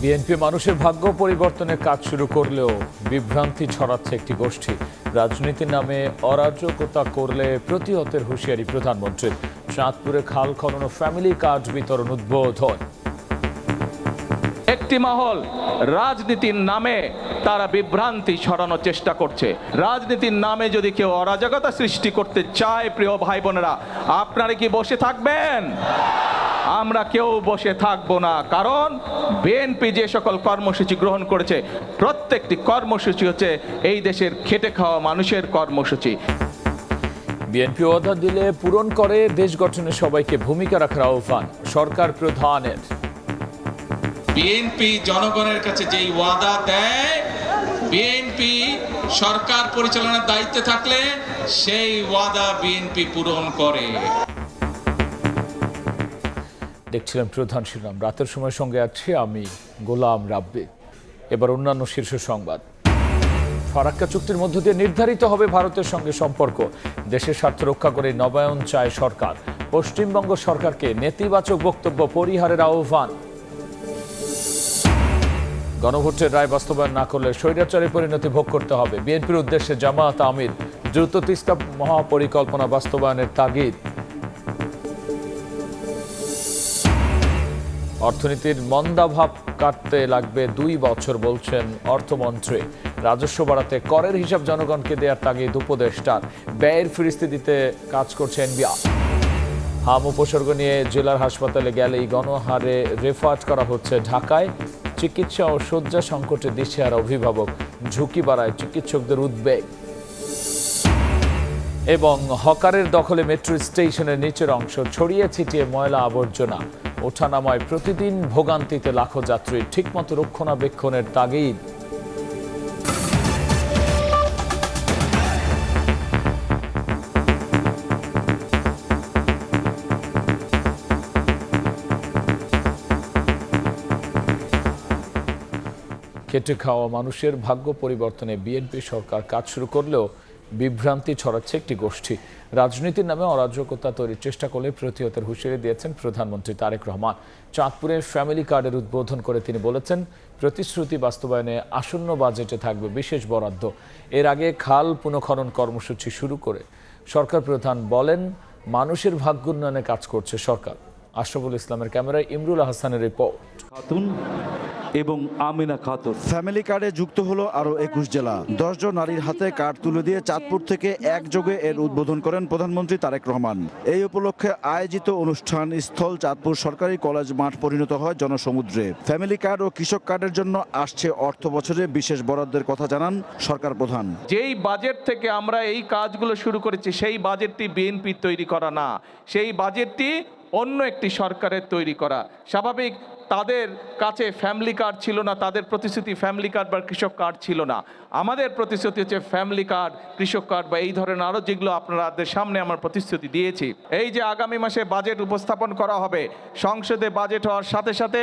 BNP মানুষের ভাগ্য পরিবর্তনের কাজ শুরু করলেও বিভ্রান্তি ছড়াচ্ছে একটি গোষ্ঠী। রাজনীতির নামে অরাজকতা করলে প্রতিহতের হুঁশিয়ারি প্রধানমন্ত্রীর। চাঁদপুরে খাল খনন ও ফ্যামিলি কার্ড বিতরণ উদ্বোধন। একটি মহল রাজনীতির নামে তারা বিভ্রান্তি ছড়ানোর চেষ্টা করছে। রাজনীতির নামে যদি কেউ অরাজকতা সৃষ্টি করতে চায়, প্রিয় ভাই বোনেরা, আপনারা কি বসে থাকবেন? আমরা কেউ বসে থাকবো না, কারণ বিএনপি যে সকল কর্মসূচি গ্রহণ করেছে প্রত্যেকটি কর্মসূচি হচ্ছে এই দেশের খেটে খাওয়া মানুষের কর্মসূচি। বিএনপি ওয়াদা দিলে পূরণ করে, দেশ গঠনে সবাইকে ভূমিকা রাখার আহ্বান সরকার প্রধানের। বিএনপি জনগণের কাছে যেই ওয়াদা দেয়, বিএনপি সরকার পরিচালনার দায়িত্বে থাকলে সেই ওয়াদা বিএনপি পূরণ করে। দেখছিলেন প্রধান শিরোনাম। রাতের সময় সঙ্গে আছি আমি গোলাম রাব্বি। এবার অন্যান্য শীর্ষ সংবাদ। ফারাক্কা চুক্তির মধ্য দিয়ে নির্ধারিত হবে ভারতের সঙ্গে সম্পর্ক। দেশের স্বার্থ রক্ষা করে নবায়ন চায় সরকার। পশ্চিমবঙ্গ সরকারকে নেতিবাচক বক্তব্য পরিহারের আহ্বান। গণভোটের রায় বাস্তবায়ন না করলে স্বৈরাচারী পরিণতি ভোগ করতে হবে। বিএনপির উদ্দেশ্যে জামায়াত আমির। দ্রুত তিস্তা মহাপরিকল্পনা বাস্তবায়নের তাগিদ। অর্থনীতির মন্দাভাব কাটতে লাগবে 2 বছর বলছেন অর্থমন্ত্রী। রাজস্ব বাড়াতে করের হিসাব জনগণকে দেওয়ার তাগিদ উপদেষ্টার। ব্যয়ের ফিরিস্তি দিতে কাজ করছে এনবিআর। হাম উপসর্গ নিয়ে জেলার হাসপাতালে গেলেই গণহারে রেফার করা হচ্ছে ঢাকায়। চিকিৎসা ও শয্যা সংকটে দিশেহারা অভিভাবক। ঝুঁকি বাড়ায় চিকিৎসকদের উদ্বেগ। এবং হকারের দখলে মেট্রো স্টেশনের নিচের অংশ ছড়িয়ে ছিটিয়ে ময়লা আবর্জনা। ওঠানামায় প্রতিদিন ভোগান্তিতে লাখো যাত্রী। ঠিকমতো রক্ষণাবেক্ষণের তাগিদ। খেটে খাওয়া মানুষের ভাগ্য পরিবর্তনে বিএনপি সরকার কাজ শুরু করলেও বিভ্রান্তি ছড়াচ্ছে একটি গোষ্ঠী। রাজনীতির নামে অরাজকতা তৈরির চেষ্টা করলে প্রতিহতের হুঁশিয়ারি দিয়েছেন প্রধানমন্ত্রী তারেক রহমান। চাঁদপুরে ফ্যামিলি কার্ডের উদ্বোধন করে তিনি বলেছেেন, প্রতিশ্রুতি বাস্তবায়নে আসন্ন বাজেটে থাকবে বিশেষ বরাদ্দ। এর আগে খাল পুনঃখনন কর্মসূচি শুরু করে সরকার প্রধান বলেন, মানুষের ভাগ্য উন্নয়নে কাজ করছে সরকার। আশরাফুল ইসলামের ক্যামেরায় ইমরুল হাসানের রিপোর্ট। খাতুন এবং আমিনা খাতুন ফ্যামিলি কার্ডে যুক্ত হলো আরো 21 জেলা। 10 জন নারীর হাতে কার্ড তুলে দিয়ে চাঁদপুর থেকে একযোগে এর উদ্বোধন করেন প্রধানমন্ত্রী তারেক রহমান। এই উপলক্ষে আয়োজিত অনুষ্ঠান স্থল চাঁদপুর সরকারি কলেজ মাঠ পরিণত হয় জনসমুদ্রে। ফ্যামিলি কার্ড ও কৃষক কার্ডের জন্য আসছে অর্থ বছরে বিশেষ বরাদ্দের কথা জানান সরকার প্রধান। যেই বাজেট থেকে আমরা এই কাজগুলো শুরু করেছি সেই বাজেটটি বিএনপি তৈরি করা না, সেই বাজেটটি অন্য একটি সরকারের তৈরি করা। স্বাভাবিক, তাদের কাছে ফ্যামিলি কার্ড ছিল না, তাদের প্রতিশ্রুতি ফ্যামিলি কার্ড বা কৃষক কার্ড ছিল না। আমাদের প্রতিশ্রুতি হচ্ছে ফ্যামিলি কার্ড, কৃষক কার্ড বা এই ধরনের আরও যেগুলো আপনাদের সামনে আমার প্রতিশ্রুতি দিয়েছি। এই যে আগামী মাসে বাজেট উপস্থাপন করা হবে, সংসদে বাজেট হওয়ার সাথে সাথে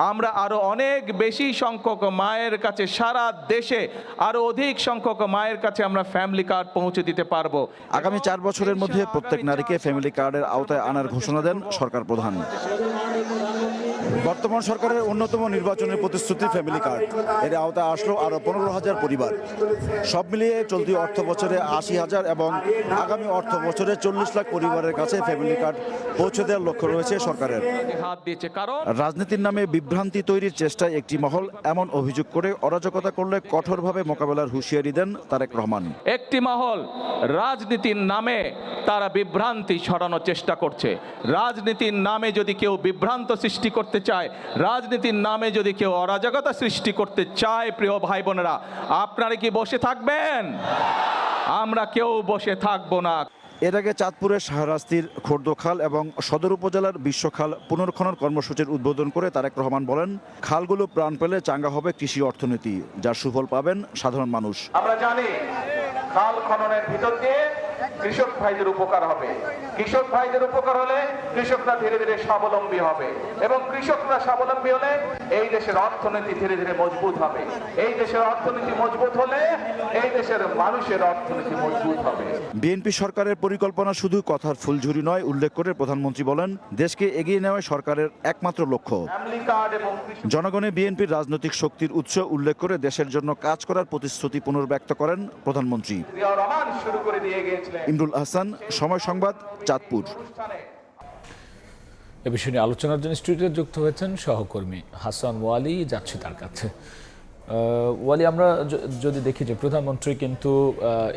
আমরা আরও অনেক বেশি সংখ্যক মায়ের কাছে, সারা দেশে আরও অধিক সংখ্যক মায়ের কাছে আমরা ফ্যামিলি কার্ড পৌঁছে দিতে পারবো। আগামী 4 বছরের মধ্যে প্রত্যেক নারীকে ফ্যামিলি কার্ডের আওতায় আনার ঘোষণা দেন সরকার প্রধান। বর্তমান সরকারের অন্যতম নির্বাচনের প্রতিশ্রুতি ফ্যামিলি কার্ড। এর আওতায় আসলো আরো 15,000 পরিবার। সব মিলিয়ে চলতি অর্থ বছরে 80,000 এবং আগামী অর্থ বছরে 40 লাখ পরিবারের কাছে ফ্যামিলি কার্ড পৌঁছে দেওয়ার লক্ষ্য রয়েছে সরকারের। রাজনীতির নামে বিভ্রান্তি তৈরির চেষ্টায় একটি মহল এমন অভিযোগ করে অরাজকতা করলে কঠোরভাবে মোকাবেলার হুঁশিয়ারি দেন তারেক রহমান। একটি মহল রাজনীতির নামে তারা বিভ্রান্তি ছড়ানোর চেষ্টা করছে। রাজনীতির নামে যদি কেউ বিভ্রান্ত সৃষ্টি করতে চায়, রাজনীতির নামে যদি কেউ অরাজকতা সৃষ্টি করতে চায়, প্রিয় ভাই বোনেরা, আপনারা কি বসে থাকবেন? আমরা কেউ বসে থাকবো না। এর আগে চাঁদপুরের শাহরাস্তির খোর্দখাল এবং সদর উপজেলার বিশ্বখাল পুনর্খনন কর্মসূচির উদ্বোধন করে তারেক রহমান বলেন, খালগুলো প্রাণ পেলে চাঙ্গা হবে কৃষি অর্থনীতি, যার সুফল পাবেন সাধারণ মানুষ। আমরা জানি খাল খননের ভিতর দিয়ে কৃষক ভাইদের উপকার হবে। কৃষক ভাইদের উপকার হলে কৃষকরা ধীরে ধীরে স্বাবলম্বী হবে, এবং কৃষকরা স্বাবলম্বী হলে এই দেশের অর্থনীতি ধীরে ধীরে মজবুত হবে। এই দেশের অর্থনীতি মজবুত হলে এই দেশের মানুষের অর্থনীতি মজবুত হবে। বিএনপি সরকারের পরিকল্পনা শুধু কথার ফুলঝুরি নয় উল্লেখ করে প্রধানমন্ত্রী বলেন, দেশকে এগিয়ে নেওয়া সরকারের একমাত্র লক্ষ্য। ফ্যামিলি কার্ড এবং জনগণে বিএনপির রাজনৈতিক শক্তির উৎস উল্লেখ করে দেশের জন্য কাজ করার প্রতিশ্রুতি পুনর্ব্যক্ত করেন প্রধানমন্ত্রী। রহমান শুরু করে দিয়ে গিয়েছিলেন। ইমরুল আহসান, সময় সংবাদ, চাঁদপুর। এ বিষয়ে নিয়ে আলোচনার জন্য স্টুডিওতে যুক্ত হয়েছেন সহকর্মী হাসান ওয়ালি। যাচ্ছি তার কাছে। ওয়ালি, আমরা যদি দেখি যে প্রধানমন্ত্রী কিন্তু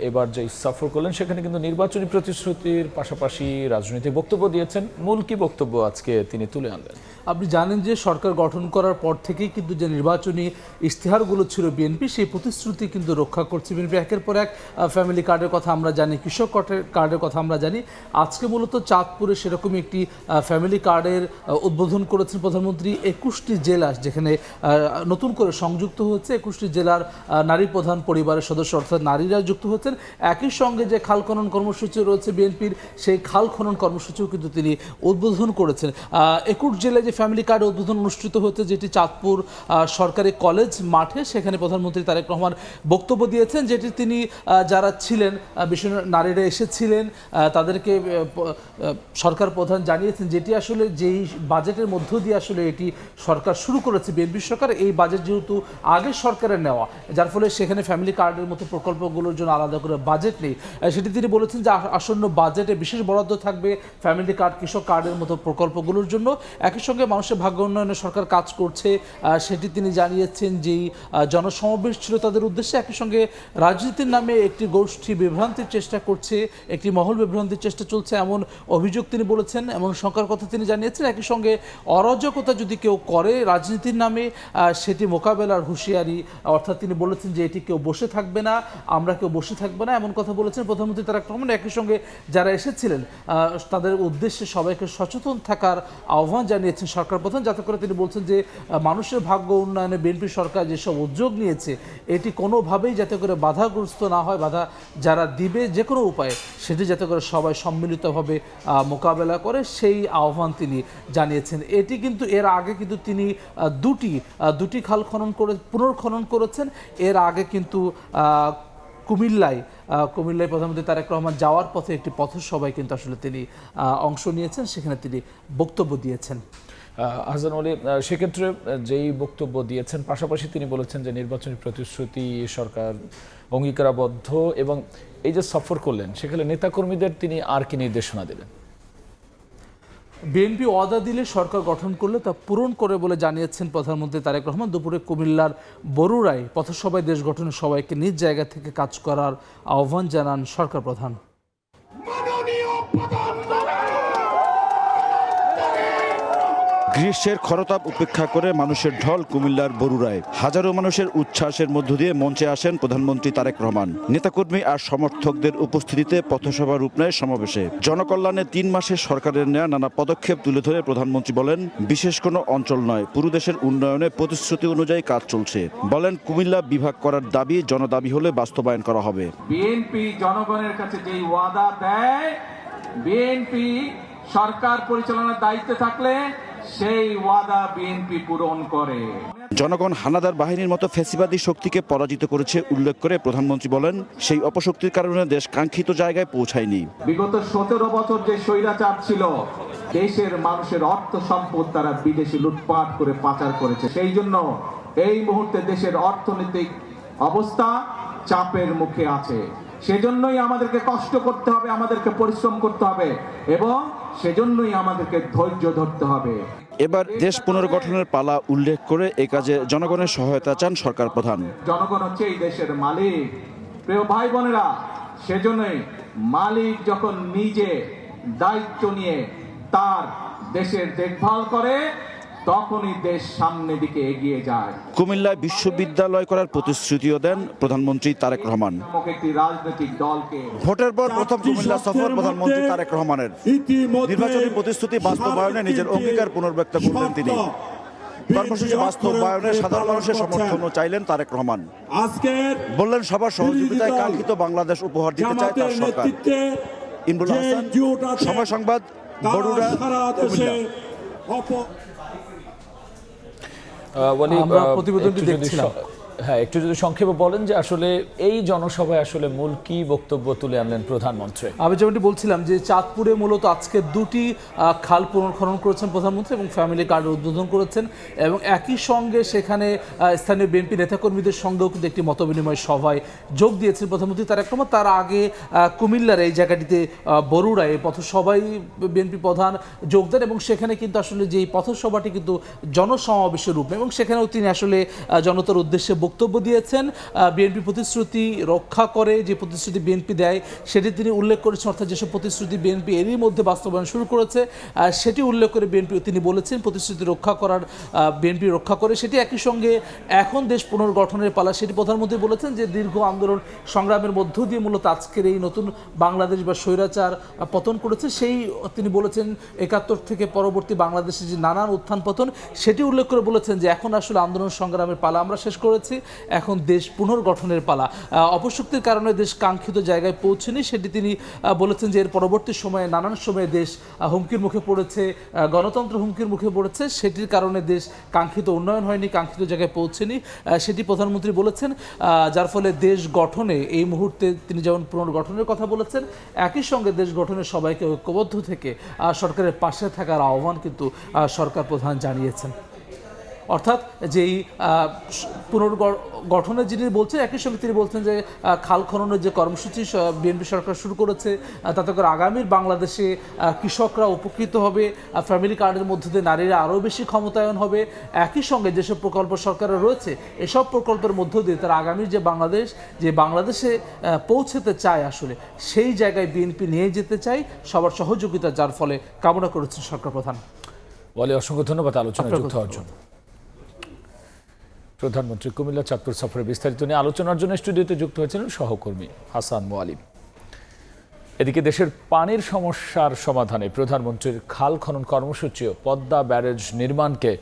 এবার যে সফর করলেন সেখানে কিন্তু নির্বাচনী প্রতিশ্রুতির পাশাপাশি রাজনৈতিক বক্তব্য দিয়েছেন। মূল কি বক্তব্য আজকে তিনি তুলে আনলেন? আপনি জানেন যে সরকার গঠন করার পর থেকেই কিন্তু যে নির্বাচনী ইশতেহারগুলো ছিল বিএনপি, সেই প্রতিশ্রুতি কিন্তু রক্ষা করছে বিএনপি। একের পর এক ফ্যামিলি কার্ডের কথা আমরা জানি, কৃষক কার্ডের কথা আমরা জানি। আজকে মূলত চাঁদপুরে সেরকমই একটি ফ্যামিলি কার্ডের উদ্বোধন করেছেন প্রধানমন্ত্রী। 21টি জেলা যেখানে নতুন করে সংযুক্ত হচ্ছে, 21টি জেলার নারী প্রধান পরিবারের সদস্য অর্থাৎ নারীরা যুক্ত হচ্ছেন। একই সঙ্গে যে খাল খনন কর্মসূচি রয়েছে বিএনপির, সেই খাল খনন কর্মসূচিও কিন্তু তিনি উদ্বোধন করেছেন। 21 জেলায় যে ফ্যামিলি কার্ড উদ্বোধন অনুষ্ঠিত হচ্ছে, যেটি চাঁদপুর সরকারি কলেজ মাঠে, সেখানে প্রধানমন্ত্রী তারেক রহমান বক্তব্য দিয়েছেন, যেটি তিনি যারা ছিলেন বিশেষ নারীরা এসেছিলেন তাদেরকে সরকার প্রধান জানিয়েছেন যেটি আসলে যেই বাজেটের মধ্য দিয়ে আসলে এটি সরকার শুরু করেছে বিএনপি সরকার। এই বাজেট যেহেতু আগে সরকারের নেওয়া, যার ফলে সেখানে ফ্যামিলি কার্ডের মতো প্রকল্পগুলোর জন্য আলাদা করে বাজেট নেই। সেটি তিনি বলেছেন যে আসন্ন বাজেটে বিশেষ বরাদ্দ থাকবে ফ্যামিলি কার্ড, কৃষক কার্ডের মতো প্রকল্পগুলোর জন্য। একই সঙ্গে মানুষের ভাগ্য উন্নয়নে সরকার কাজ করছে সেটি তিনি জানিয়েছেন। যেই জনসমাবেশ ছিল তাদের উদ্দেশ্যে, একই সঙ্গে রাজনীতির নামে একটি গোষ্ঠী বিভ্রান্তির চেষ্টা করছে, একটি মহল বিভ্রান্তির চেষ্টা চলছে এমন অভিযোগ তিনি বলেছেন, এমন শঙ্কার কথা তিনি জানিয়েছেন। একই সঙ্গে অরাজকতা যদি কেউ করে রাজনীতির নামে, সেটি মোকাবেলার হুঁশিয়ারি, অর্থাৎ তিনি বলেছেন যে এটি কেউ বসে থাকবে না, আমরা কেউ বসে থাকবো না, এমন কথা বলেছেন প্রধানমন্ত্রী তারেক রহমান। একই সঙ্গে যারা এসেছিলেন তাদের উদ্দেশ্যে সবাইকে সচেতন থাকার আহ্বান জানিয়েছেন সরকার প্রধান, যাতে করে তিনি বলছেন যে মানুষের ভাগ্য উন্নয়নে বিএনপি সরকার যেসব উদ্যোগ নিয়েছে এটি কোনোভাবেই যাতে করে বাধাগ্রস্ত না হয়, বাধা যারা দিবে যে কোনো উপায়ে সেটি যাতে করে সবাই সম্মিলিতভাবে মোকাবেলা করে, সেই আহ্বান তিনি জানিয়েছেন। এটি কিন্তু এর আগে কিন্তু তিনি দুটি খাল খনন করে পুনর্খনন করেছেন। এর আগে কিন্তু কুমিল্লায় প্রধানমন্ত্রী তারেক রহমান যাওয়ার পথে একটি পথসভায় কিন্তু আসলে তিনি অংশ নিয়েছেন, সেখানে তিনি বক্তব্য দিয়েছেন। হাসান আলী, সেক্ষেত্রে যেই বক্তব্য দিয়েছেন, পাশাপাশি তিনি বলেছেন যে নির্বাচনী প্রতিশ্রুতি সরকার অঙ্গীকারাবদ্ধ, এবং এই যে সফর করলেন সেখানে নেতাকর্মীদের তিনি আর কি নির্দেশনা দেবেন? বিএনপি ওয়াদা দিলে সরকার গঠন করলে তা পূরণ করে বলে জানিয়েছেন প্রধানমন্ত্রী তারেক রহমান। দুপুরে কুমিল্লার বরুড়ায় পথসভায় দেশ গঠনের সবাইকে নিজ জায়গা থেকে কাজ করার আহ্বান জানান সরকার প্রধান। গ্রীষ্মের খরতাপ উপেক্ষা করে মানুষের ঢল কুমিল্লার বরুড়ায়। হাজারো মানুষের উচ্ছ্বাসের মধ্য দিয়ে মঞ্চে আসেন প্রধানমন্ত্রী তারেক রহমান। নেতাকর্মী আর সমর্থকদের উপস্থিতিতে পথসভা রূপ নেয় সমাবেশে। জনকল্যাণে 3 মাসে সরকারের নেওয়া নানা পদক্ষেপ তুলে ধরে প্রধানমন্ত্রী বলেন, বিশেষ কোনো অঞ্চল নয়, পুরো দেশের উন্নয়নে প্রতিশ্রুতি অনুযায়ী কাজ চলছে। বলেন, কুমিল্লা বিভাগ করার দাবি জনদাবি হলে বাস্তবায়ন করা হবে। বিএনপি জনগণের কাছে যেই ওয়াদা দেয়, বিএনপি সরকার পরিচালনার দায়িত্বে থাকলে সেই ওয়াদা বিএনপি পূরণ করে। জনগণ হানাদার বাহিনীর মতো ফ্যাসিবাদী শক্তিকে পরাজিত করেছে উল্লেখ করে প্রধানমন্ত্রী বলেন, সেই অপশক্তির কারণে দেশ কাঙ্ক্ষিত জায়গায় পৌঁছায়নি। বিগত 17 বছর যে স্বৈরাচার ছিল, দেশের মানুষের অর্থ সম্পদ তারা বিদেশে লুটপাট করে পাচার করেছে। সেই জন্য এই মুহূর্তে দেশের অর্থনৈতিক অবস্থা চাপের মুখে আছে। সেজন্যই আমাদেরকে কষ্ট করতে হবে, আমাদেরকে পরিশ্রম করতে হবে, এবং সেজন্যই আমাদেরকে ধৈর্য ধরতে হবে। এবার দেশ পুনর্গঠনের পালা উল্লেখ করে এ কাজে জনগণের সহায়তা চান সরকার প্রধান। জনগণ হচ্ছে এই দেশের মালিক, প্রিয় ভাই বোনেরা। সেজন্যই মালিক যখন নিজে দায়িত্ব নিয়ে তার দেশের দেখভাল করে, তখনই দেশ সামনের দিকে এগিয়ে যায়। কুমিল্লায় বিশ্ববিদ্যালয় করার প্রতিশ্রুতিও দেন প্রধানমন্ত্রী তারেক রহমান। একটি রাজনৈতিক দলকে ভোটের পর প্রথম কুমিল্লা সফর প্রধানমন্ত্রী তারেক রহমানের। নির্বাচনী প্রতিশ্রুতি বাস্তবায়নে নিজের অঙ্গীকার পুনর্ব্যক্ত করলেন তিনি। কর্মসূচি বাস্তবায়নে সাধারণ মানুষের সমর্থনও চাইলেন তারেক রহমান। বললেন সবার সহযোগিতায় কাঙ্ক্ষিত বাংলাদেশ উপহার দিতে চায় তার সরকার। ইমরুল হাসান, সময় সংবাদ, বরুড়া, কুমিল্লা। আমরা প্রতিবেদনটি দেখছিলাম। হ্যাঁ, একটু যদি সংক্ষেপে বলেন যে আসলে এই জনসভায় আসলে মূল কি বক্তব্য তুলে আনলেন প্রধানমন্ত্রী? আমি যেমনটি বলছিলাম যে চাঁদপুরে মূলত আজকে দুটি খাল পুনর্খনন করেছেন প্রধানমন্ত্রী এবং ফ্যামিলি কার্ডের উদ্বোধন করেছেন এবং একই সঙ্গে সেখানে স্থানীয় বিএনপি নেতাকর্মীদের সঙ্গেও কিন্তু একটি মতবিনিময় সভায় যোগ দিয়েছেন প্রধানমন্ত্রী তারেক রহমান। তার আগে কুমিল্লার এই জায়গাটিতে বরুড়ায় পথসভায় বিএনপি প্রধান যোগ দেন এবং সেখানে কিন্তু আসলে যে পথসভাটি কিন্তু জনসমাবেশের রূপ এবং সেখানেও তিনি আসলে জনতার উদ্দেশ্যে বক্তব্য দিয়েছেন। বিএনপি প্রতিশ্রুতি রক্ষা করে, যে প্রতিশ্রুতি বিএনপি দেয় সেটি তিনি উল্লেখ করেছেন, অর্থাৎ যেসব প্রতিশ্রুতি বিএনপি এরই মধ্যে বাস্তবায়ন শুরু করেছে সেটি উল্লেখ করে বিএনপি তিনি বলেছেন প্রতিশ্রুতি রক্ষা করার বিএনপি রক্ষা করে সেটি। একই সঙ্গে এখন দেশ পুনর্গঠনের পালা, সেটি প্রধানমন্ত্রী বলেছেন যে দীর্ঘ আন্দোলন সংগ্রামের মধ্য দিয়ে মূলত আজকের এই নতুন বাংলাদেশ বা স্বৈরাচার পতন করেছে। সেই তিনি বলেছেন ৭১ থেকে পরবর্তী বাংলাদেশে যে নানান উত্থান পতন সেটি উল্লেখ করে বলেছেন যে এখন আসলে আন্দোলন সংগ্রামের পালা আমরা শেষ করেছি, এখন দেশ পুনর্গঠনের পালা। অপশক্তির কারণে দেশ কাঙ্ক্ষিত জায়গায় পৌঁছেনি সেটি তিনি বলেছেন যে এর পরবর্তী সময়ে নানান সময়ে দেশ হুমকির মুখে পড়েছে, গণতন্ত্র হুমকির মুখে পড়েছে, সেটির কারণে দেশ কাঙ্ক্ষিত উন্নয়ন হয়নি, কাঙ্ক্ষিত জায়গায় পৌঁছেনি সেটি প্রধানমন্ত্রী বলেছেন। যার ফলে দেশ গঠনে এই মুহূর্তে তিনি যেমন পুনর্গঠনের কথা বলেছেন একই সঙ্গে দেশ গঠনে সবাইকে ঐক্যবদ্ধ থেকে সরকারের পাশে থাকার আহ্বান কিন্তু সরকার প্রধান জানিয়েছেন। অর্থাৎ যেই পুনর্গঠনের যিনি বলছেন একই সঙ্গে তিনি বলছেন যে খাল খননের যে কর্মসূচি বিএনপি সরকার শুরু করেছে তাতে করে আগামীর বাংলাদেশে কৃষকরা উপকৃত হবে, ফ্যামিলি কার্ডের মধ্যে দিয়ে নারীরা আরও বেশি ক্ষমতায়ন হবে। একই সঙ্গে যেসব প্রকল্প সরকারের রয়েছে এসব প্রকল্পের মধ্য দিয়ে তারা আগামীর যে বাংলাদেশে পৌঁছতে চায় আসলে সেই জায়গায় বিএনপি নিয়ে যেতে চায় সবার সহযোগিতা, যার ফলে কামনা করেছেন সরকার প্রধান। বলে অসংখ্য ধন্যবাদ আলোচনায় যুক্ত হওয়ার জন্য। প্রধানমন্ত্রী কুমিল্লা চাঁদপুর সফরে বিস্তারিত নিয়ে আলোচনার জন্য স্টুডিওতে যুক্ত হয়েছিলেন সহকর্মী হাসান মোয়ালিম। এদিকে দেশের পানির সমস্যার সমাধানে প্রধানমন্ত্রীর খাল খনন কর্মসূচিও পদ্মা ব্যারেজ নির্মাণকে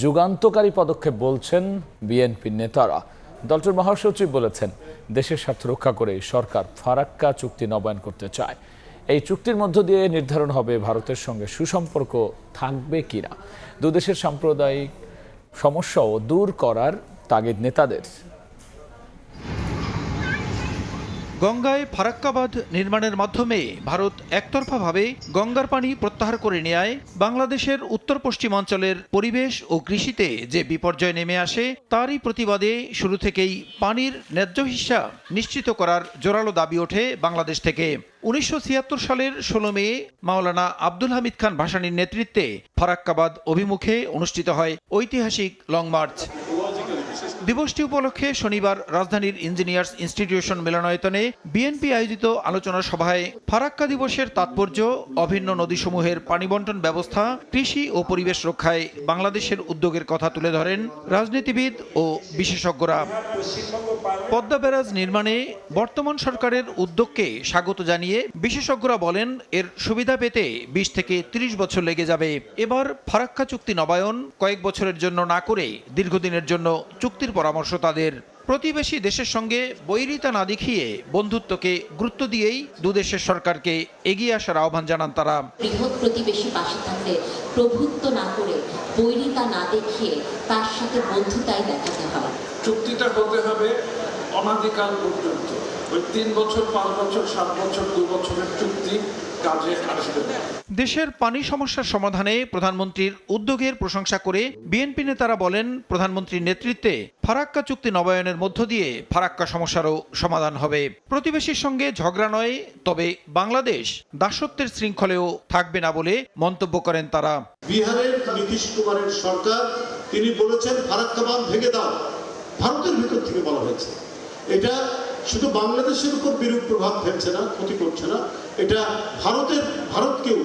যুগান্তকারী পদক্ষেপ বলছেন বিএনপির নেতারা। দলটির মহাসচিব বলেছেন দেশের স্বার্থ রক্ষা করে সরকার ফারাক্কা চুক্তি নবায়ন করতে চায়। এই চুক্তির মধ্য দিয়ে নির্ধারণ হবে ভারতের সঙ্গে সুসম্পর্ক থাকবে কিনা। দুদেশের সাম্প্রদায়িক সমস্যাও দূর করার তাগিদ নেতাদের। গঙ্গায় ফারাক্কা বাঁধ নির্মাণের মাধ্যমে ভারত একতরফাভাবে গঙ্গার পানি প্রত্যাহার করে নেয় বাংলাদেশের উত্তর পশ্চিমাঞ্চলের পরিবেশ ও কৃষিতে যে বিপর্যয় নেমে আসে তারই প্রতিবাদে শুরু থেকেই পানির ন্যায্য হিস্যা নিশ্চিত করার জোরালো দাবি ওঠে বাংলাদেশ থেকে। ১৯৭৬ সালের ১৬ মে মাওলানা আব্দুল হামিদ খান ভাসানীর নেতৃত্বে ফারাক্কা বাঁধ অভিমুখে অনুষ্ঠিত হয় ঐতিহাসিক লং মার্চ। দিবসটি উপলক্ষে শনিবার রাজধানীর ইঞ্জিনিয়ার্স ইনস্টিটিউশন মিলনায়তনে বিএনপি আয়োজিত আলোচনা সভায় ফারাক্কা দিবসের তাৎপর্য, অভিন্ন নদীসমূহের পানি বন্টন ব্যবস্থা, কৃষি ও পরিবেশ রক্ষায় বাংলাদেশের উদ্যোগের কথা তুলে ধরেন রাজনীতিবিদ ও বিশেষজ্ঞরা। পদ্মা ব্যারাজ নির্মাণে বর্তমান সরকারের উদ্যোগকে স্বাগত জানিয়ে বিশেষজ্ঞরা বলেন এর সুবিধা পেতে ২০ থেকে ৩০ বছর লেগে যাবে। এবার ফারাক্কা চুক্তি নবায়ন কয়েক বছরের জন্য না করে দীর্ঘদিনের জন্য চুক্তির পরামর্শ তাদের। প্রতিবেশী দেশের সঙ্গে বৈরিতা না দেখিয়ে বন্ধুত্বকে গুরুত্ব দিয়েই দুদেশের সরকারকে এগিয়ে আসার আহ্বান জানান তারা। বৃহৎ প্রতিবেশী পাশে থাকলে প্রভুত্ব না করে বৈরিতা না দেখিয়ে তার সাথে বন্ধুতাই দেখাতে হয়। চুক্তিটা হতে হবে অনাদিকাল পর্যন্ত। ওই ৩ বছর, ৫ বছর, ৭ বছর, ২ বছরের চুক্তি কাজে আসবে না। দেশের পানি সমস্যার সমাধানে প্রধানমন্ত্রীর উদ্যোগের প্রশংসা করে বিএনপি নেতারা বলেন প্রধানমন্ত্রীর নেতৃত্বে ফারাক্কা চুক্তি নবায়নের মধ্য দিয়ে ফারাক্কা সমস্যারও সমাধান হবে। প্রতিবেশীর সঙ্গে ঝগড়া নয়, তবে বাংলাদেশ দাসত্বের শৃঙ্খলেও থাকবে না বলে মন্তব্য করেন তারা। বিহারের নীতিশ কুমারের সরকার তিনি বলেছেন ফারাক্কা বাঁধ ভেঙে দাও, ভারতের ভিতর থেকে বলা হয়েছে। এটা শুধু বাংলাদেশের উপর বিরূপ প্রভাব ফেলছে না, ক্ষতি করছে না, এটা ভারতকেও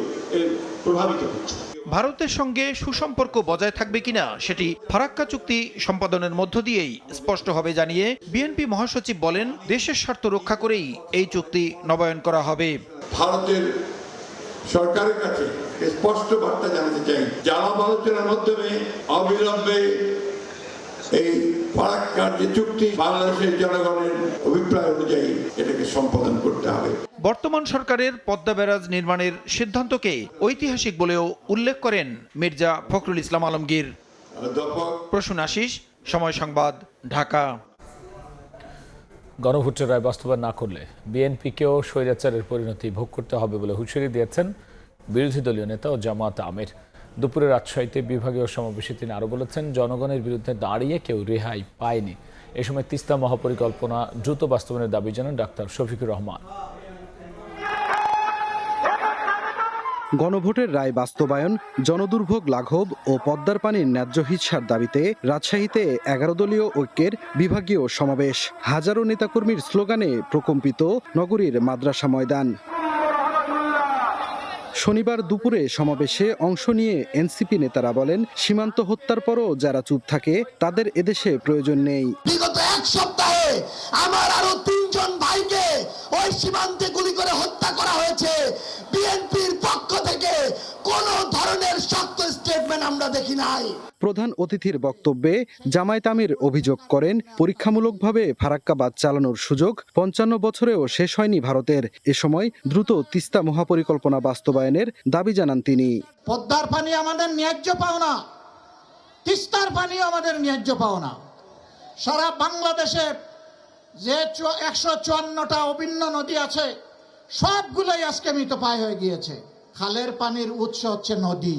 প্রভাবিত করছে। ভারতের সঙ্গে সুসম্পর্ক বজায় থাকবে কিনা সেটি ফারাক্কা চুক্তি সম্পাদনের মধ্য দিয়েই স্পষ্ট হবে জানিয়ে বিএনপি মহাসচিব বলেন দেশের স্বার্থ রক্ষা করেই এই চুক্তি নবায়ন করা হবে। ভারতের সরকারের কাছে স্পষ্ট বার্তা জানাতে চাই, আলাপ আলোচনার মাধ্যমে অবিলম্বে এই ফারাক্কার যে চুক্তি বাংলাদেশের জনগণের অভিপ্রায় অনুযায়ী এটাকে সম্পাদন করতে হবে। বর্তমান সরকারের পদ্মা ব্যারাজ নির্মাণের সিদ্ধান্তকে ঐতিহাসিক বলেও উল্লেখ করেন মির্জা ফখরুল ইসলাম আলমগীর। প্রসূন আশিস, সময় সংবাদ, ঢাকা। গণভোটের রায় বাস্তবায়ন না করলে বিএনপিকেও স্বৈরাচারের পরিণতি ভোগ করতে হবে বলে হুঁশিয়ারি দিয়েছেন বিরোধী দলীয় নেতা ও জামায়াত আমির। দুপুরে রাজশাহীতে বিভাগীয় সমাবেশে তিনি আরও বলেছেন, জনগণের বিরুদ্ধে দাঁড়িয়ে কেউ রেহাই পায়নি। এ সময় তিস্তা মহাপরিকল্পনা দ্রুত বাস্তবায়নের দাবি জানান ডাক্তার শফিকুর রহমান। গণভোটের রায় বাস্তবায়ন, জনদুর্ভোগ লাঘব ও পদ্মার পানির ন্যায্য হিস্যার দাবিতে রাজশাহীতে 11 দলীয় ঐক্যের বিভাগীয় সমাবেশ। হাজারো নেতাকর্মীর স্লোগানে প্রকম্পিত নগরীর মাদ্রাসা ময়দান। শনিবার দুপুরে সমাবেশে অংশ নিয়ে এনসিপি নেতারা বলেন, সীমান্ত হত্যার পরও যারা চুপ থাকে তাদের এদেশে প্রয়োজন নেই। বিগত এক সপ্তাহে আমার আরো 3 জন ভাইকে ওই সীমান্তে গুলি করে হত্যা করা হয়েছে। বিএনপির পক্ষ থেকে কোনো ধরনের শক্ত স্টেটমেন্ট আমরা দেখি নাই। প্রধান অতিথির বক্তব্যে জামায়াত আমির অভিযোগ করেন, পরীক্ষামূলকভাবে ফারাক্কা বাঁধ চালানোর সুযোগ 55 বছরেও শেষ হয়নি ভারতের। এ সময় দ্রুত তিস্তা মহাপরিকল্পনা বাস্তবায়নের দাবি জানান তিনি। পদ্মার পানি আমাদের ন্যায্য পাওনা, তিস্তার পানি আমাদের ন্যায্য পাওনা। সারা বাংলাদেশে যে 154টা অভিন্ন নদী আছে সবগুলোই আজকে মৃতপ্রায় হয়ে গিয়েছে। খালের পানির উৎস হচ্ছে নদী।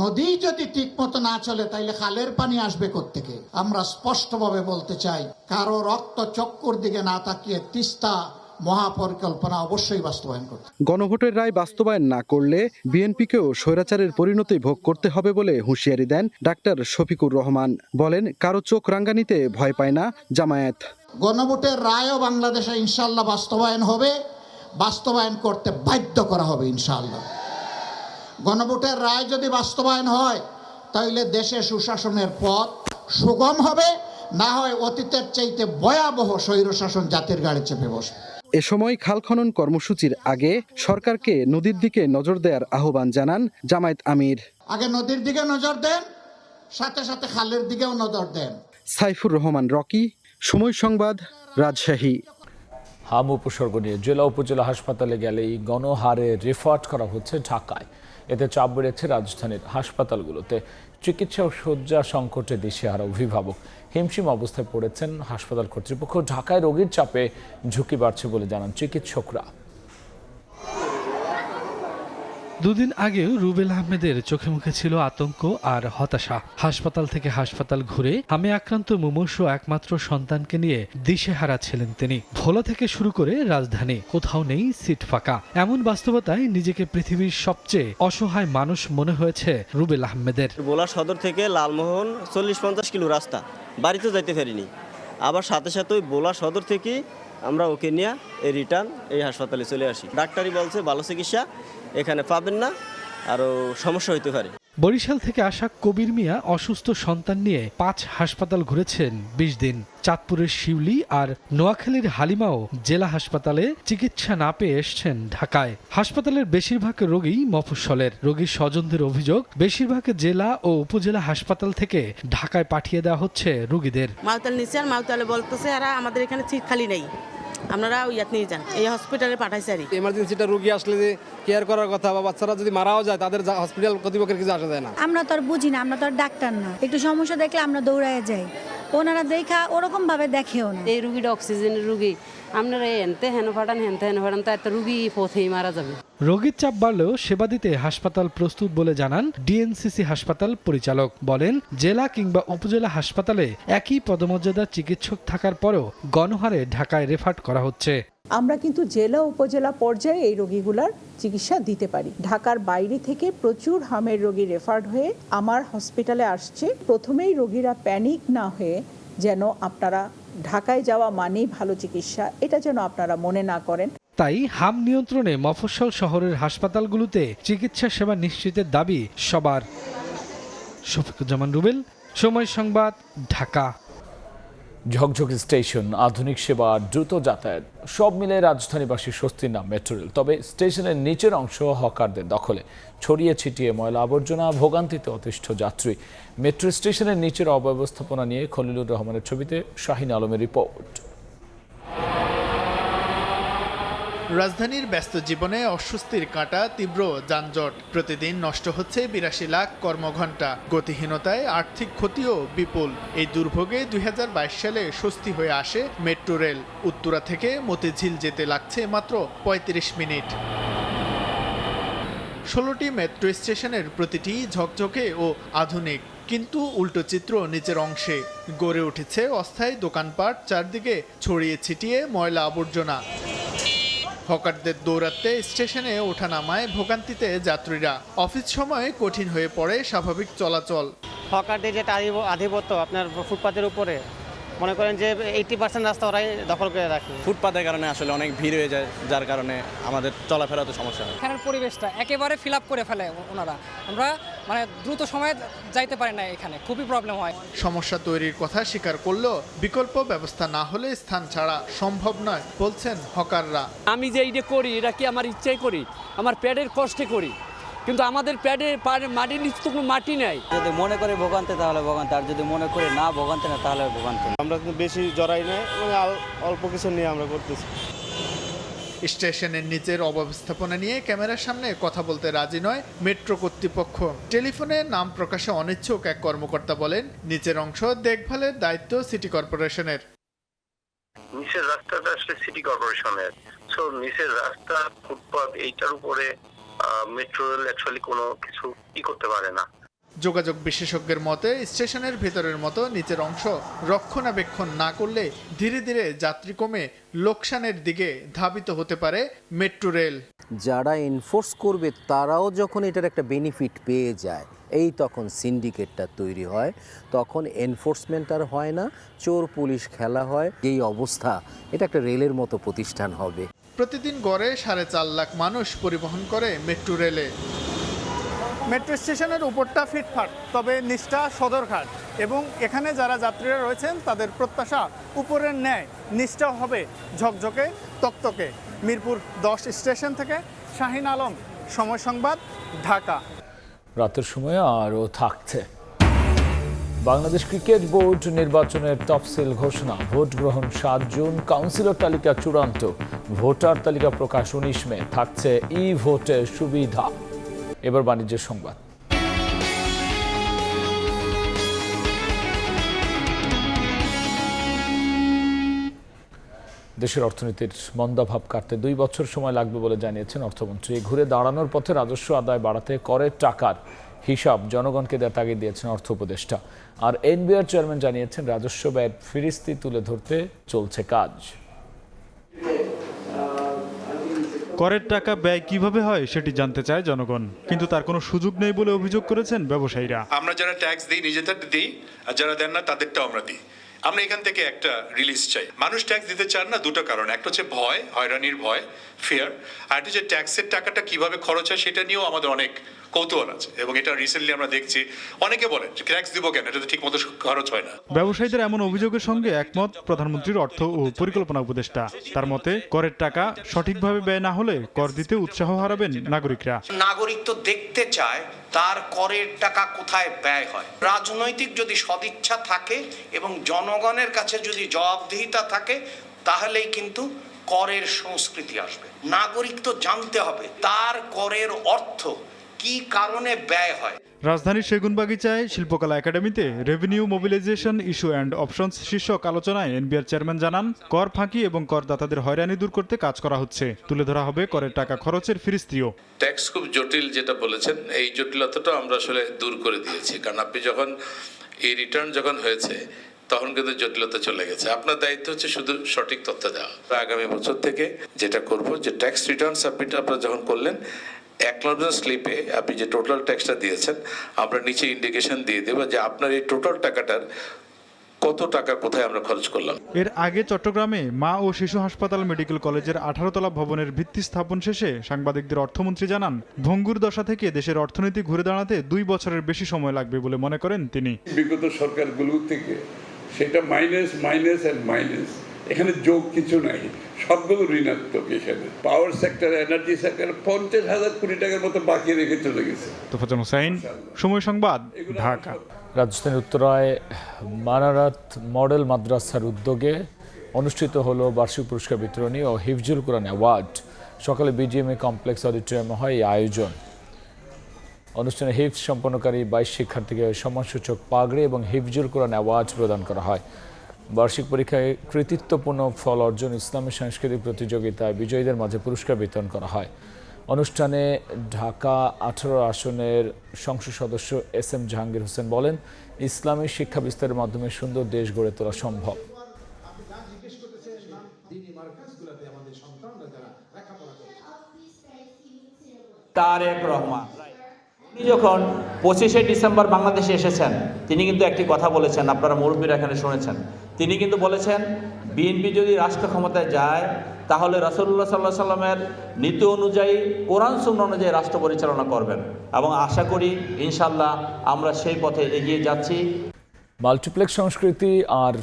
নদী যদি ঠিক মতো না চলে তাইলে খালের পানি আসবে কোত্থেকে? আমরা স্পষ্টভাবে বলতে চাই, কারো রক্ত চক্কর দিকে না তাকিয়ে তিস্তা মহাপরিকল্পনা অবশ্যই বাস্তবায়ন করতে। গণভোটের রায় বাস্তবায়ন না করলে বিএনপিকেও স্বৈরাচারের পরিণতি ভোগ করতে হবে বলে হুঁশিয়ারি দেন ডাক্তার শফিকুর রহমান। বলেন, কারো চোখ রাঙ্গানিতে ভয় পায় না জামায়াত। গণভোটের রায়ও বাংলাদেশে ইনশাআল্লাহ বাস্তবায়ন হবে, বাস্তবায়ন করতে বাধ্য করা হবে ইনশাআল্লাহ। গণভোটের রায় যদি বাস্তবায়ন হয় তাহলে দেশে সুশাসনের পথ সুগম হবে, না হয় অতীতের চাইতে ভয়াবহ স্বৈরশাসন জাতির গাড়ি চেপে বসবে। এ সময় খাল খনন কর্মসূচির আগে সরকারকে নদীর দিকে নজর দেওয়ার আহ্বান জানান জামায়াত আমির। আগে নদীর দিকে নজর দেন, সাথে সাথে খালের দিকেও নজর দেন। সাইফুর রহমান রকি, সময় সংবাদ, রাজশাহী। হাম উপসর্গ নিয়ে জেলা উপজেলা হাসপাতালে গেলেই গণহারে রেফার করা হচ্ছে ঢাকায়। এতে চাপ বেড়েছে রাজধানীর হাসপাতালগুলোতে। চিকিৎসা ও শয্যা সংকটে দিশেহারা অভিভাবক। হিমশিম অবস্থায় পড়েছেন হাসপাতাল কর্তৃপক্ষ। ঢাকায় রোগীর চাপে ঝুঁকি বাড়ছে বলে জানান চিকিৎসকরা। দুদিন আগেও রুবেল আহমেদের চোখে মুখে ছিল আতঙ্ক আর হতাশা। হাসপাতাল থেকে হাসপাতাল ঘুরে হামে আক্রান্ত মুমূর্ষ একমাত্র সন্তানকে নিয়ে দিশেহারা ছিলেন তিনি। ভোলা থেকে শুরু করে রাজধানী কোথাও নেই সিট ফাঁকা। এমন বাস্তবতায় নিজেকে পৃথিবীর সবচেয়ে অসহায় মানুষ মনে হয়েছে রুবেল আহমেদের। ভোলা সদর থেকে লালমোহন 40-50 কিলো রাস্তা, বাড়িতে যাইতে পারিনি। আবার সাথে সাথে ওই ভোলা সদর থেকে আমরা ওকে নিয়ে এই রিটার্ন এই হাসপাতালে চলে আসি। ডাক্তারই বলছে ভালো চিকিৎসা এখানে পাবেন না, আরও সমস্যা হইতে পারে। বরিশাল থেকে আসা কবির মিয়া অসুস্থ সন্তান নিয়ে 5 হাসপাতাল ঘুরেছেন 20 দিন। চাঁদপুরের শিউলি আর নোয়াখালীর হালিমাও জেলা হাসপাতালে চিকিৎসা না পেয়ে এসছেন ঢাকায়। হাসপাতালের বেশিরভাগ রোগী মফস্বলের। রোগীর স্বজনদের অভিযোগ, বেশিরভাগ জেলা ও উপজেলা হাসপাতাল থেকে ঢাকায় পাঠিয়ে দেওয়া হচ্ছে রোগীদের। মাউতাল নিচে আর মাউতালে বলতেছে আর আমাদের এখানে সিট খালি নেই, আপনারা ইয়াত নিয়ে যান। এই হসপিটালে পাঠাইছে আর এমার্জেন্সিটা রোগী আসলে যে কেয়ার করার কথা, বা বাচ্চারা যদি মারাও যায় তাদের হসপিটাল কর্তৃপক্ষের কিছু আসা যায় না। আমরা তো আর বুঝি না, আমরা তো আর ডাক্তার না। একটু সমস্যা দেখলে আমরা দৌড়ায় যাই, ওনারা দেখা ওরকম ভাবে দেখেও না। এই রুগীটা অক্সিজেনের রুগী, আপনারা হেনতে হেন ফাটান তো একটা রুগী পথেই মারা যাবে। রোগীর চাপ বাড়লেও সেবা দিতে হাসপাতাল প্রস্তুত বলে জানান ডিএনসিসি হাসপাতাল পরিচালক। বলেন, জেলা কিংবা উপজেলা হাসপাতালে একই পদমর্যাদার চিকিৎসক থাকার পরেও গণহারে ঢাকায় রেফার করা হচ্ছে। আমরা কিন্তু জেলা উপজেলা পর্যায়ে এই রোগীগুলার চিকিৎসা দিতে পারি। ঢাকার বাইরে থেকে প্রচুর হামের রোগী রেফার্ড হয়ে আমার হসপিটালে আসছে। প্রথমেই রোগীরা প্যানিক না হয়ে যেন আপনারা ঢাকায় যাওয়া মানেই ভালো চিকিৎসা, এটা যেন আপনারা মনে না করেন। তাই হাম নিয়ন্ত্রণে মফস্বল শহরের হাসপাতালগুলোতে চিকিৎসা সেবা নিশ্চিতের দাবি সবার। শফিকুজ্জামান রুবেল, সময় সংবাদ, ঢাকা। ঝকঝকে স্টেশন, আধুনিক সেবা আর দ্রুত যাতায়াত সব মিলে রাজধানীবাসীর স্বস্তির নাম মেট্রো রেল। তবে স্টেশনের নিচের অংশ হকারদের দখলে, ছড়িয়ে ছিটিয়ে ময়লা আবর্জনা, ভোগান্তিতে অতিষ্ঠ যাত্রী। মেট্রো স্টেশনের নিচের অব্যবস্থাপনা নিয়ে খলিলুর রহমানের ছবিতে শাহিন আলমের রিপোর্ট। রাজধানীর ব্যস্ত জীবনে অস্বস্তির কাঁটা, তীব্র যানজট, প্রতিদিন নষ্ট হচ্ছে ৮২ লাখ কর্মঘণ্টা, গতিহীনতায় আর্থিক ক্ষতিও বিপুল। এই দুর্ভোগে ২০২২ সালে স্বস্তি হয়ে আসে মেট্রো রেল। উত্তরা থেকে মতিঝিল যেতে লাগছে মাত্র ৩৫ মিনিট। ১৬টি মেট্রো স্টেশনের প্রতিটি ঝকঝকে ও আধুনিক, কিন্তু উল্টো চিত্র নিচের অংশে। গড়ে উঠেছে অস্থায়ী দোকানপাট, চারদিকে ছড়িয়ে ছিটিয়ে ময়লা আবর্জনা। হকারদের দৌরাত্মে স্টেশনে ওঠানামায় ভোগান্তিতে যাত্রীরা। অফিস সময়ে কঠিন হয়ে পড়ে স্বাভাবিক চলাচল। হকারদের যেটা আধিপত্য আপনার ফুটপাতের উপরে, মনে করেন যে 80% রাস্তা ওরাই দখল করে রাখে। ফুটপাতের কারণে আসলে অনেক ভিড় হয়ে যায়, যার কারণে আমাদের চলাফেরাতে সমস্যা হয়। এখানের পরিবেশটা একেবারে ফিল আপ করে ফেলে ওনারা, আমরা মানে দ্রুত সময়ে যাইতে পারি না, এখানে খুবই প্রবলেম হয়। সমস্যা তৈরির কথা স্বীকার করলেও বিকল্প ব্যবস্থা না হলে স্থান ছাড়া সম্ভব নয় বলছেন হকাররা। আমি যে এইটা করি, এটা কি আমার ইচ্ছাই করি, আমার পেটের কষ্টে করি, কিন্তু আমাদের মাটির নিচে তো কোনো মাটি নেই। যদি মনে করে ভোগান্তি তাহলে ভোগান্তি, আর যদি মনে করে না ভোগান্তি না তাহলে ভোগান্তি। আমরা কিন্তু বেশি জড়াই না, মানে অল্প কিছু নিয়ে আমরা করতেছি। স্টেশনের নিচের অব্যবস্থাপনা নিয়ে ক্যামেরার সামনে কথা বলতে রাজি নয় মেট্রো কর্তৃপক্ষ। টেলিফোনে নাম প্রকাশে অনিচ্ছুক এক কর্মকর্তা বলেন, নিচের অংশ দেখভালের দায়িত্ব সিটি কর্পোরেশনের। নিচের রাস্তাটা আসলে সিটি কর্পোরেশনের, সো নিচের রাস্তা, ফুটপাত, এইটার উপরে মেট্রো রেল অ্যাকচুয়ালি কোনো কিছু করতে পারে না। যোগাযোগ বিশেষজ্ঞের মতে, স্টেশনের ভেতরের মতো নিচের অংশ রক্ষণাবেক্ষণ না করলে ধীরে ধীরে যাত্রী কমে লোকসানের দিকে ধাবিত হতে পারে মেট্রো রেল। যারা এনফোর্স করবে তারাও যখন এটার একটা বেনিফিট পেয়ে যায়, এই তখন সিন্ডিকেটটা তৈরি হয়, তখন এনফোর্সমেন্ট আর হয় না, চোর পুলিশ খেলা হয়। এই অবস্থা, এটা একটা রেলের মতো প্রতিষ্ঠান হবে। প্রতিদিন গড়ে ৪.৫ লাখ মানুষ পরিবহন করে মেট্রো রেলে। মেট্রো স্টেশনের উপরটা ফিটফাট, তবে নিচটা সদরঘাট, এবং এখানে যারা যাত্রীরা রয়েছেন তাদের প্রত্যাশা উপরের ন্যায় নিচটাও হবে ঝকঝকে তকতকে। মিরপুর ১০ স্টেশন থেকে শাহিন আলম, সময় সংবাদ, ঢাকা। রাতের সময় আরও থাকছে বাংলাদেশ ক্রিকেট বোর্ড নির্বাচনের তফসিল ঘোষণা। ভোট গ্রহণ ৭ জুন, কাউন্সিলর তালিকা চূড়ান্ত, ভোটার তালিকা প্রকাশ ১৯ মে। থাকছে ই ভোটের সুবিধা। এবার বাণিজ্যের সংবাদ। দেশের অর্থনীতির মন্দাভাব কাটতে 2 বছর সময় লাগবে বলে জানিয়েছেন অর্থমন্ত্রী। ঘুরে দাঁড়ানোর পথে রাজস্ব আদায় বাড়াতে করের টাকার হিসাব জনগণকে দেওয়ার তাগিদ দিয়েছেন অর্থ উপদেষ্টা। আর এনবিআর চেয়ারম্যান জানিয়েছেন, রাজস্ব ব্যয়ের ফিরিস্তি তুলে ধরতে চলছে কাজ। করের টাকা ব্যয় কিভাবে হয় সেটি জানতে চায় জনগণ, কিন্তু তার কোনো সুযোগ নেই বলে অভিযোগ করেছেন ব্যবসায়ীরা। আমরা যারা ট্যাক্স দিই নিজেদের দিই, আর যারা দেন না তাদেরটাও আমরা দিই। আমরা এখান থেকে একটা রিলিজ চাই। মানুষ ট্যাক্স দিতে চান না দুটো কারণ, একটা হচ্ছে ভয়, হয়রানির ভয়, ফিয়ার, আর একটা হচ্ছে ট্যাক্সের টাকাটা কিভাবে খরচ হয় সেটা নিয়েও আমাদের অনেক কৌতূহল আছে। এবং এটা রিসেন্টলি আমরা দেখছি, অনেকে বলেন যে ট্যাক্স দিব কেন, এটা তো ঠিক মতো খরচ হয় না। ব্যবসায়ীদের এমন অভিযোগের সঙ্গে একমত প্রধানমন্ত্রীর অর্থ ও পরিকল্পনা উপদেষ্টা। তার মতে, করের টাকা সঠিকভাবে ব্যয় না হলে কর দিতে উৎসাহ হারাবেন নাগরিকরা। নাগরিক তো দেখতে চায় তার করের টাকা কোথায় ব্যয় হয়। রাজনৈতিক যদি সদিচ্ছা থাকে এবং জনগণের কাছে যদি জবাবদিহিতা থাকে, তাহলেই কিন্তু করের সংস্কৃতি আসবে। নাগরিক তো জানতে হবে তার করের অর্থ কি কারণে ব্যয় হয়। রাজধানীর সেগুনবাগিচায় শিল্পকলা একাডেমিতে revenue mobilization issue and options শীর্ষক আলোচনায় এনবিআর চেয়ারম্যান জানান, কর ফাঁকি এবং করদাতাদের হয়রানি দূর করতে কাজ করা হচ্ছে। তুলে ধরা হবে করের টাকা খরচের ফিরিস্তিও। ট্যাক্স খুব জটিল যেটা বলেছেন, এই জটিলতাটা আমরা আসলে দূর করে দিয়েছি। কারণ আপনি যখন এই রিটার্ন যখন হয়েছে তখন কিন্তু জটিলতা চলে গেছে। আপনার দায়িত্ব হচ্ছে শুধু সঠিক তথ্য দেওয়া। আগামী বছর থেকে যেটা করব, যে ট্যাক্স রিটার্ন সাবমিট আপনারা যখন করলেন, অ্যাকনলেজমেন্ট স্লিপে আপনি যে টোটাল ট্যাক্সটা দিয়েছেন, আমরা নিচে ইন্ডিকেশন দিয়ে দেবো যে আপনার এই টোটাল টাকাটার কত টাকা কোথায় আমরা খরচ করলাম। এর আগে চট্টগ্রামে মা ও শিশু হাসপাতাল মেডিকেল কলেজের 18 তলা ভবনের ভিত্তি স্থাপন শেষে সাংবাদিকদের অর্থমন্ত্রী জানান, ভঙ্গুর দশা থেকে দেশের অর্থনীতি ঘুরে দাঁড়াতে 2 বছরের বেশি সময় লাগবে বলে মনে করেন তিনি। বিগত সরকারগুলো থেকে সেটা মাইনাস মাইনাস অ্যান্ড মাইনাস, এখানে যোগ কিছু নাই, সবগুলো ঋণাত্মক। এখানে পাওয়ার সেক্টর, এনার্জি সেক্টর 50,000 কোটি টাকার মতো বাকি রেখে চলে গেছে। তোফাজ্জল হোসেন, সময় সংবাদ, ঢাকা। রাজধানীর উত্তরায় মানারাত মডেল মাদ্রাসার উদ্যোগে অনুষ্ঠিত হলো বার্ষিক পুরস্কার বিতরণী ও হিফজুল কোরআন অ্যাওয়ার্ড। সকালে বিজিএমএ কমপ্লেক্স অডিটোরিয়ামে হয় এই আয়োজন। অনুষ্ঠানে হিফজ সম্পন্নকারী 22 শিক্ষার্থীকে সম্মানসূচক পাগড়ি এবং হিফজুল কোরআন অ্যাওয়ার্ড প্রদান করা হয়। বার্ষিক পরীক্ষায় কৃতিত্বপূর্ণ ফল অর্জন, ইসলামী সাংস্কৃতিক প্রতিযোগিতায় বিজয়ীদের মাঝে পুরস্কার বিতরণ করা হয়। অনুষ্ঠানে ঢাকা 18 আসনের সংসদ সদস্য SM জাহাঙ্গীর হোসেন বলেন, ইসলামী শিক্ষা বিস্তারের মাধ্যমে সুন্দর দেশ গড়ে তোলা সম্ভব। তারেক রহমান তিনি যখন 25শে ডিসেম্বর বাংলাদেশে এসেছেন, তিনি কিন্তু একটি কথা বলেছেন, আপনারা মুরব্বীরা এখানে শুনেছেন। তিনি কিন্তু বলেছেন, বিএনপি যদি রাষ্ট্র ক্ষমতায় যায় তাহলে রাসূলুল্লাহ সাল্লাল্লাহু আলাইহি সাল্লামের নীতি অনুযায়ী, কোরআন সুন্নাহ অনুযায়ী রাষ্ট্র পরিচালনা করবেন, এবং আশা করি ইনশাআল্লাহ আমরা সেই পথে এগিয়ে যাচ্ছি। মাল্টিপ্লেক্স সংস্কৃতি আর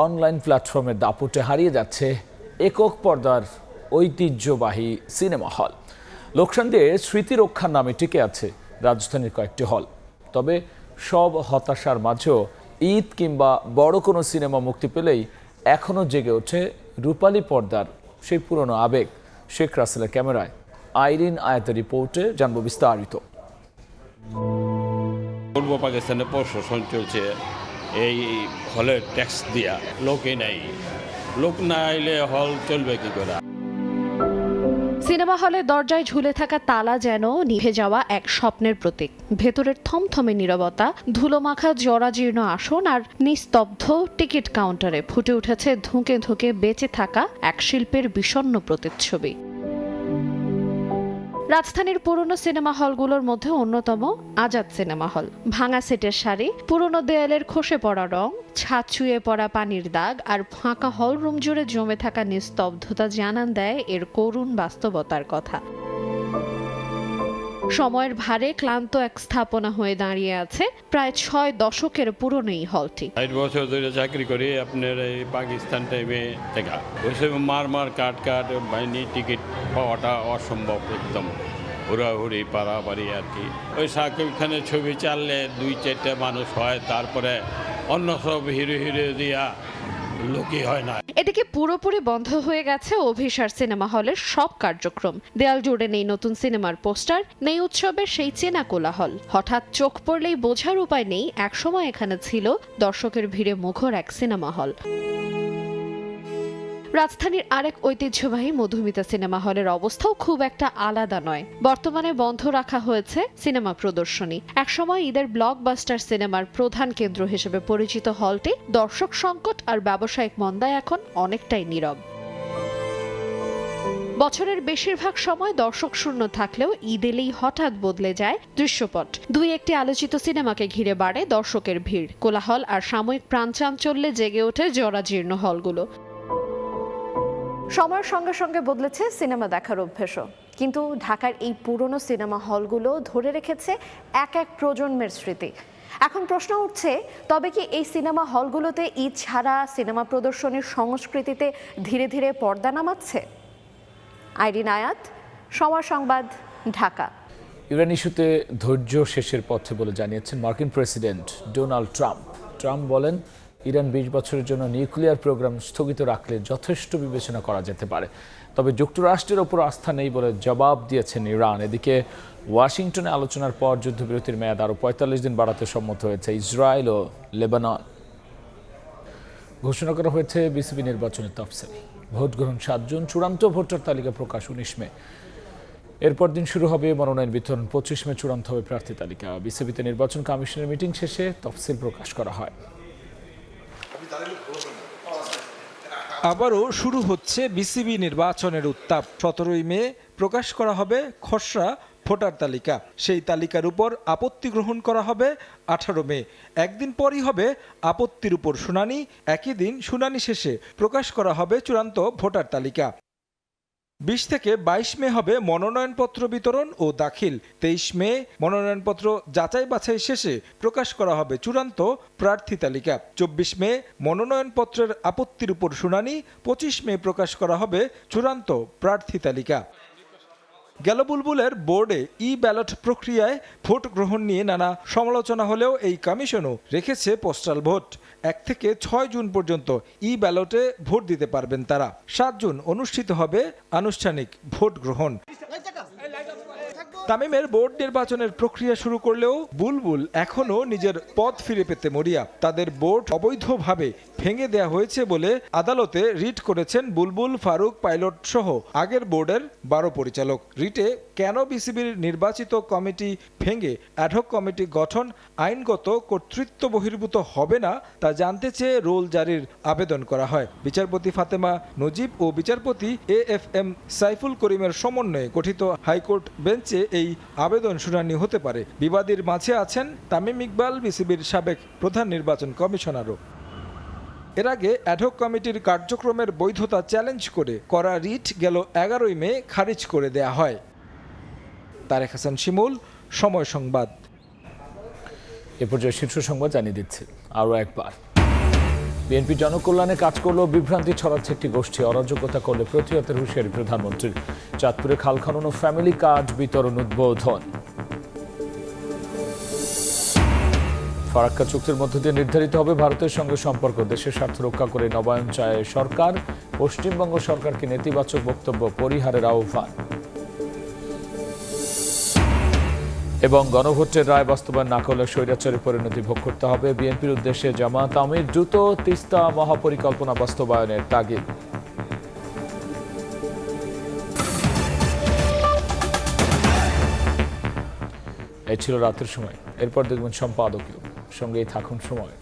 অনলাইন প্ল্যাটফর্মের দাপটে হারিয়ে যাচ্ছে একক পর্দার ঐতিহ্যবাহী সিনেমা হল। লোকসান দিয়ে স্মৃতি রক্ষার নামে টিকে আছে রাজধানীর কয়েকটি হল। তবে সব হতাশার মাঝেও ঈদ কিংবা বড় কোনো সিনেমা মুক্তি পেলেই এখনও জেগে ওঠে রূপালী পর্দার সেই পুরনো আবেগ। শেখ রাসেলের ক্যামেরায় আইরিন আয়াতের রিপোর্টে জানবো বিস্তারিত। পূর্ব পাকিস্তানে প্রশাসন চলছে এই হলের ট্যাক্স দিয়া, লোকে নাই, লোক না আইলে হল চলবে কি করে? সিনেমা হলে দরজায় ঝুলে থাকা তালা যেন নিভে যাওয়া এক স্বপ্নের প্রতীক। ভেতরের থমথমে নীরবতা, ধুলোমাখা জরাজীর্ণ আসন আর নিস্তব্ধ টিকিট কাউন্টারে ফুটে উঠেছে ধুঁকে ধুঁকে বেঁচে থাকা এক শিল্পের বিষণ্ণ প্রতিচ্ছবি। রাজধানীর পুরনো সিনেমা হলগুলোর মধ্যে অন্যতম আজাদ সিনেমা হল। ভাঙা সেটের সারি, পুরনো দেয়ালের খসে পড়া রং, ছাদ চুয়ে পড়া পানির দাগ আর ফাঁকা হল রুম জুড়ে জমে থাকা নিস্তব্ধতা জানান দেয় এর করুণ বাস্তবতার কথা। সময়ের ভারে ক্লান্ত এক স্থাপনা হয়ে দাঁড়িয়ে আছে প্রায় 6 দশকের পুরনো এই হলটি। 8 বছর ধরে চাকরি করি আপনার এই পাকিস্তান টাইমে দেখা, ওইসব মার কাট বাহিনী টিকিট পাওয়াটা অসম্ভব, একদম হুড়াহুড়ি পারাপারি আর কি। ওই শাকিব খানের ছবি চাললে 2-4টা মানুষ হয়, তারপরে অন্য সব হিরো দিয়া লোকই হয় না। এদিকে পুরোপুরি বন্ধ হয়ে গেছে অভিসার সিনেমা হলের সব কার্যক্রম। দেয়াল জুড়ে নেই নতুন সিনেমার পোস্টার, নেই উৎসবের সেই চেনা কোলাহল। হঠাৎ চোখ পড়লেই বোঝার উপায় নেই একসময় এখানে ছিল দর্শকের ভিড়ে মুখর এক সিনেমা হল। রাজধানীর আরেক ঐতিহ্যবাহী মধুমিতা সিনেমা হলের অবস্থাও খুব একটা আলাদা নয়। বর্তমানে বন্ধ রাখা হয়েছে সিনেমা প্রদর্শনী। একসময় ঈদের ব্লকবাস্টার সিনেমার প্রধান কেন্দ্র হিসেবে পরিচিত হলটি দর্শক সংকট আর ব্যবসায়িক মন্দায় এখন অনেকটাই নীরব। বছরের বেশিরভাগ সময় দর্শক শূন্য থাকলেও ঈদ এলেই হঠাৎ বদলে যায় দৃশ্যপট। 2-1টি আলোচিত সিনেমাকে ঘিরে বাড়ে দর্শকের ভিড়। কোলাহল আর সাময়িক প্রাণচাঞ্চল্যে জেগে ওঠে জরাজীর্ণ হলগুলো। সময়ের সঙ্গে সঙ্গে বদলেছে সিনেমা দেখার অভ্যেসও, কিন্তু ঢাকার এই পুরনো সিনেমা হলগুলো ধরে রেখেছে এক প্রজন্মের স্মৃতি। এখন প্রশ্ন উঠছে, তবে কি এই সিনেমা হলগুলোতে ঈদ ছাড়া সিনেমা প্রদর্শনীর সংস্কৃতিতে ধীরে ধীরে পর্দা নামাচ্ছে? আইরিন আয়াত, সময় সংবাদ, ঢাকা। ইরান ইস্যুতে ধৈর্য শেষের পথে বলে জানিয়েছেন মার্কিন প্রেসিডেন্ট ডোনাল্ড ট্রাম্প। ট্রাম্প বলেন, ইরান 20 বছরের জন্য নিউক্লিয়ার প্রোগ্রাম স্থগিত রাখলে যথেষ্ট বিবেচনা করা যেতে পারে, তবে যুক্তরাষ্ট্রের ওপর আস্থা নেই বলে জবাব দিয়েছেন ইরান। এদিকে ওয়াশিংটনে আলোচনার পর যুদ্ধবিরতির মেয়াদ আরও 45 দিন বাড়াতে সম্মত হয়েছে ইসরায়েল ও লেবানন। ঘোষণা করা হয়েছে বিসিবি নির্বাচনের তফসিল। ভোট গ্রহণ 7 জুন, চূড়ান্ত ভোটার তালিকা প্রকাশ 19 মে। এরপর দিন শুরু হবে মনোনয়ন বিতরণ, 25 মে চূড়ান্ত হবে প্রার্থী তালিকা। বিসিবিতে নির্বাচন কমিশনের মিটিং শেষে তফসিল প্রকাশ করা হয়। আবারও শুরু হচ্ছে বিসিবি নির্বাচনের উত্তাপ। 17 মে প্রকাশ করা হবে খসড়া ভোটার তালিকা। সেই তালিকার উপর আপত্তি গ্রহণ করা হবে 18 মে। একদিন পরই হবে আপত্তির উপর শুনানি। একই দিন শুনানি শেষে প্রকাশ করা হবে চূড়ান্ত ভোটার তালিকা। 20 থেকে 22 মে হবে মনোনয়নপত্র বিতরণ ও দাখিল। 23 মে মনোনয়নপত্র যাচাই বাছাই শেষে প্রকাশ করা হবে চূড়ান্ত প্রার্থী তালিকা। 24 মে মনোনয়নপত্রের আপত্তির উপর শুনানি। 25 মে প্রকাশ করা হবে চূড়ান্ত প্রার্থী তালিকা। গেল বুলবুলের বোর্ডে ব্যালট প্রক্রিয়ায় ভোট গ্রহণ নিয়ে নানা সমালোচনা হলেও এই কমিশনও রেখেছে পোস্টাল ভোট। 1 থেকে 6 জুন পর্যন্ত ব্যালটে ভোট দিতে পারবেন তারা। 7 জুন অনুষ্ঠিত হবে আনুষ্ঠানিক ভোট গ্রহণ। তামিমের বোর্ড নির্বাচনের প্রক্রিয়া শুরু করলেও বুলবুল এখনও নিজের পদ ফিরে পেতে মরিয়া। তাদের বোর্ড অবৈধভাবে ভেঙে দেয়া হয়েছে বলে আদালতে রিট করেছেন বুলবুল, ফারুক, পাইলট সহ আগের বোর্ডের 12 পরিচালক। রিটে কেন বিসিবির নির্বাচিত কমিটি ভেঙে অ্যাডহক কমিটি গঠন আইনগত কর্তৃত্ব বহির্ভূত হবে না তা জানতে চেয়ে রোল জারির আবেদন করা হয়। বিচারপতি ফাতেমা নজিব ও বিচারপতি AFM সাইফুল করিমের সমন্বয়ে গঠিত হাইকোর্ট বেঞ্চে এই আবেদন শুনানি হতে পারে। বিবাদীর মাঝে আছেন তামিম ইকবাল, বিসিবির সাবেক প্রধান নির্বাচন কমিশনারও। এর আগে অ্যাডহক কমিটির কার্যক্রমের বৈধতা চ্যালেঞ্জ করে করা রিট গেল 11 মে খারিজ করে দেয়া হয়। তারেক হাসান শিমুল, সময় সংবাদ। এ পর্যায়ে শীর্ষ সংবাদ জানিয়ে দিচ্ছে আরও একবার। বিএনপি জনকল্যাণে কাজ করলেও বিভ্রান্তি ছড়াচ্ছে একটি গোষ্ঠী। অরাজকতা করলে প্রতিহতের হুঁশিয়ারি প্রধানমন্ত্রীর। চাঁদপুরে খাল খনন ও ফ্যামিলি কার্ড বিতরণ উদ্বোধন। ফারাক্কা চুক্তির মধ্য দিয়ে নির্ধারিত হবে ভারতের সঙ্গে সম্পর্ক। দেশের স্বার্থ রক্ষা করে নবায়ন চায় সরকার। পশ্চিমবঙ্গ সরকারকে নেতিবাচক বক্তব্য পরিহারের আহ্বান। এবং গণভোটের রায় বাস্তবায়ন না করলে স্বৈরাচারী পরিণতি ভোগ করতে হবে। বিএনপির উদ্দেশ্যে জামাত আমির দ্রুত তিস্তা মহাপরিকল্পনা বাস্তবায়নের তাগিদ। এই ছিল রাতের সময়। এরপর দেখবেন সম্পাদকীয়। সঙ্গেই থাকুন সময়।